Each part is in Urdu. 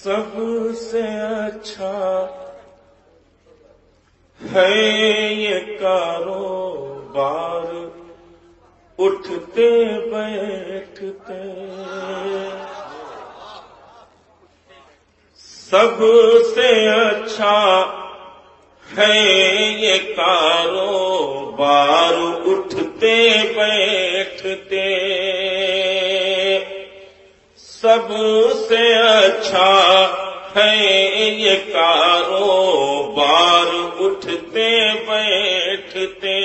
سب سے اچھا ہے یہ کاروبار، اٹھتے بیٹھتے سب سے اچھا ہے یہ کاروبار، اٹھتے بیٹھتے سب سے اچھا ہے یہ کاروبار، اٹھتے بیٹھتے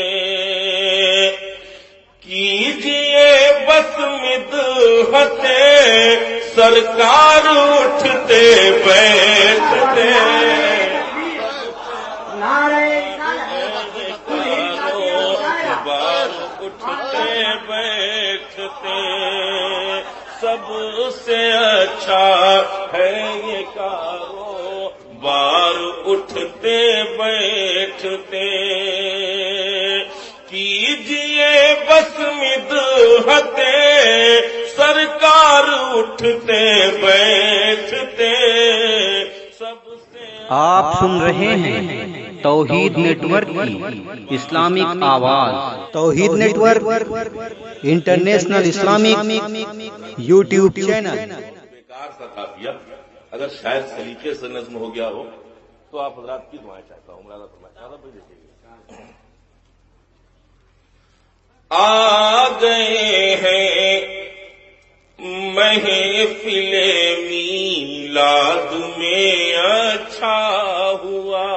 کیجئے بس مدحت سرکار، اٹھتے بیٹھتے کاروبار، اٹھتے بیٹھتے سب سے اچھا ہے یہ کاروبار، اٹھتے بیٹھتے کیجئے بس مدحت سرکار، اٹھتے بیٹھتے سب سے آپ سن رہے ہیں توحید نیٹ ورک کی اسلامک آواز۔ Tawheed network international Islamic YouTube channel. بیکار سا قافیہ اگر شاید سلیقے سے نظم ہو گیا ہو تو آپ حضرات کی دعائیں چاہتا ہوں۔ آ گئے ہیں محفل میلاد میں اچھا ہوا،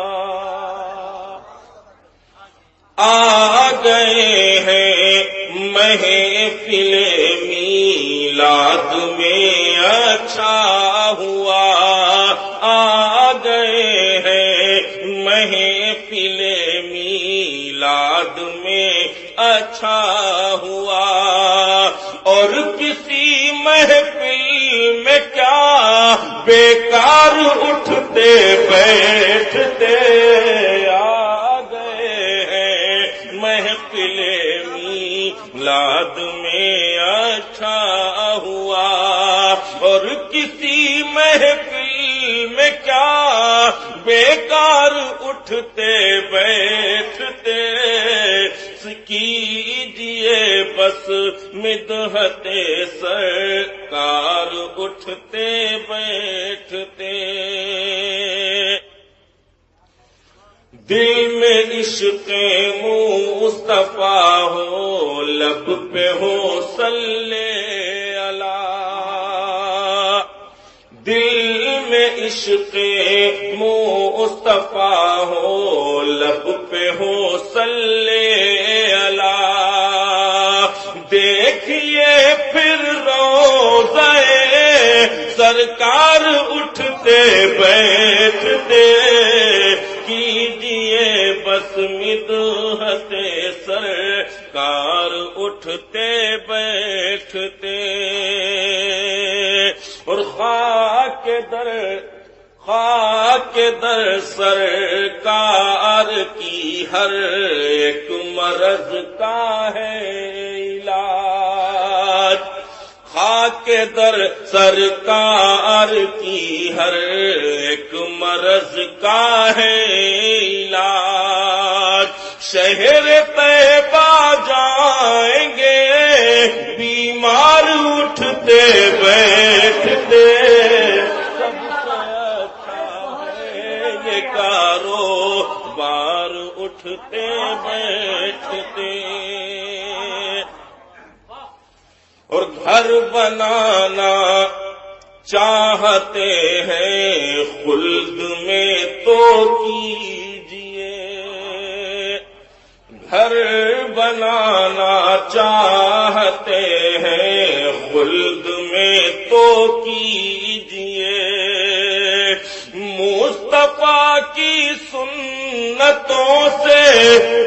آ گئے ہیں محفل میلاد میں اچھا ہوا، آ گئے ہیں محفل میلاد میں اچھا ہوا، اور کسی محفل میں کیا بیکار اٹھتے بیٹھتے آ گئے ہیں محفل میلاد میں اچھا ہوا، اور کسی محفل میں کیا بیکار اٹھتے بیٹھتے کیجئے بس مدحت سرکار، اٹھتے بیٹھتے دل میں عشق مصطفیٰ ہو، لب پہ ہو صلی اللہ، دل میں عشق مصطفیٰ ہو، لب پہ ہو صلی اللہ، دیکھیے پھر روضہ سرکار، اٹھتے بیٹھتے کیجئے بس مدحت سرکار، اٹھتے بیٹھتے اور خاک در سرکار کی ہر ایک مرض کا ہے علاج، خاک در سرکار کی ہر ایک مرض کا ہے علاج، شہر طیبہ جائیں گے بیمار، اٹھتے بیٹھتے سب سے اچھا ہے یہ کاروبار، اٹھتے بیٹھتے اور گھر بنانا چاہتے ہیں خلد میں تو کیجئے، گھر بنانا چاہتے ہیں خلد میں تو کیجئے، مصطفیٰ کی سنتوں سے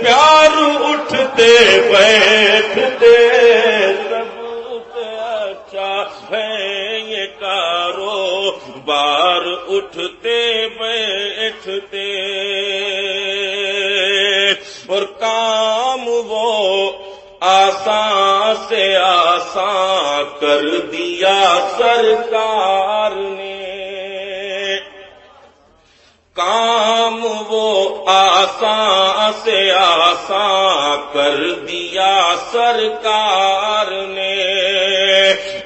پیار، اٹھتے بیٹھتے سب سے اچھا ہے یہ کاروبار، اٹھتے بیٹھتے اور کام وہ آسان سے آسان کر دیا سرکار نے، کام وہ آسان سے آسان کر دیا سرکار نے،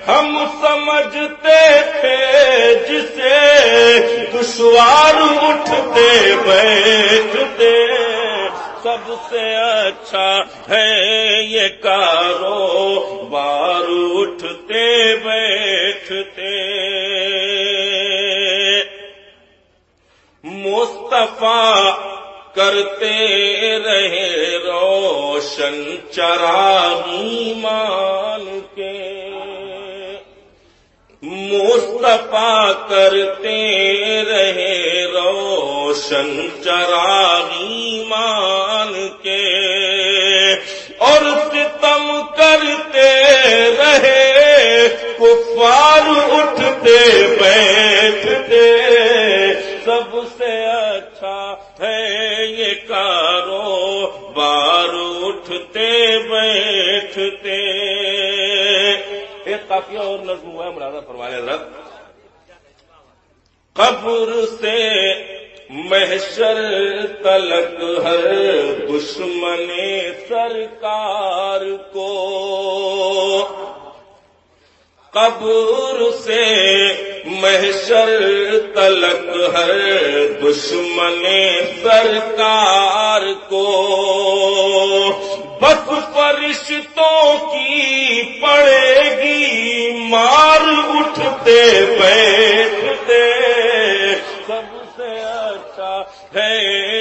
ہم سمجھتے تھے جسے دشوار اٹھتے بیٹھتے، سب سے اچھا ہے یہ کاروبار اٹھتے بیٹھتے۔ مصطفیٰ کرتے رہے روشن چراغ ایمان کے، مصطفیٰ کرتے رہے روشن چراغ ایمان کے، اور ستم کرتے رہے کفار اٹھتے بیٹھتے، سب سے اچھا ہے یہ کاروبار اٹھتے بیٹھتے۔ ایک قافیہ اور نظم ہوا ہے، ملاحظہ فرمائے حضرت۔ قبر سے محشر تلک ہر دشمن سرکار کو، قبر سے محشر تلک ہر دشمن سرکار کو، بس فرشتوں کی پڑے گی مار اٹھتے بیٹھتے، سب سے اچھا ہے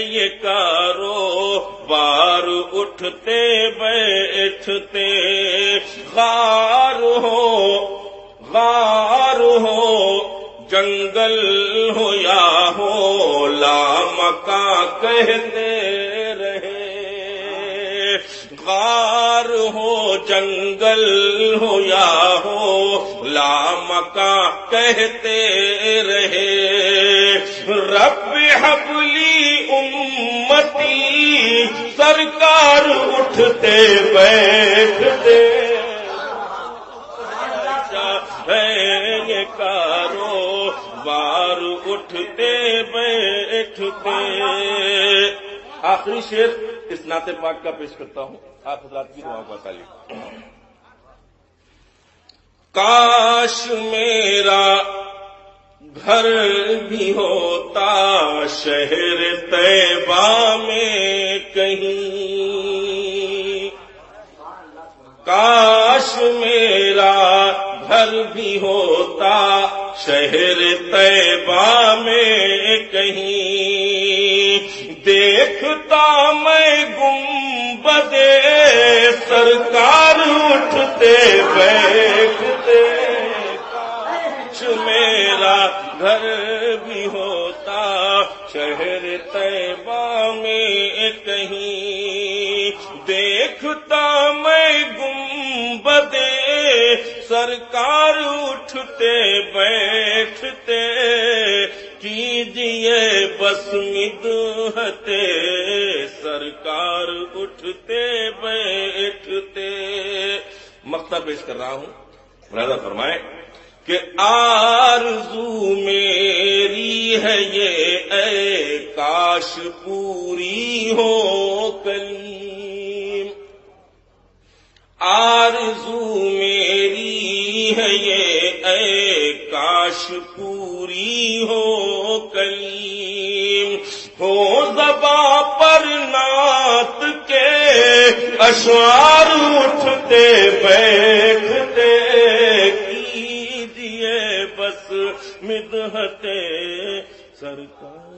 یہ کاروبار اٹھتے بیٹھتے۔ غار ہو جنگل ہو یا ہو لامکاں کہتے رہے، غار ہو جنگل ہو یا ہو لامکاں کہتے رہے، رب حبلی امتی سرکار اٹھتے بیٹھتے، یہ کاروبار اٹھتے بیٹھتے۔ آخری شعر اس نعت پاک کا پیش کرتا ہوں، آپ حضرات کی دعاؤں کا تعلق۔ کاش میرا گھر بھی ہوتا شہر طیبہ میں کہیں، کاش میرا گھر بھی ہوتا شہر طیبہ میں کہیں، دیکھتا میں گنبد سرکار اٹھتے بیٹھتے، کاش میرا گھر بھی ہوتا شہر طیبہ میں کہیں، دیکھتا میں گنبد سرکار اٹھتے بیٹھتے، کیجئے بس مدحت سرکار اٹھتے بیٹھتے۔ مقطع پیش کر رہا ہوں، ملاحظہ فرمائیں کہ آرزو میری ہے یہ اے کاش پوری ہو کلیم، آرزو میری ہے یہ اے کاش پوری ہو کلیم، ہو زباں پر نعت کے اشعار اٹھتے بیٹھتے، کیجئے بس مدحت سرکار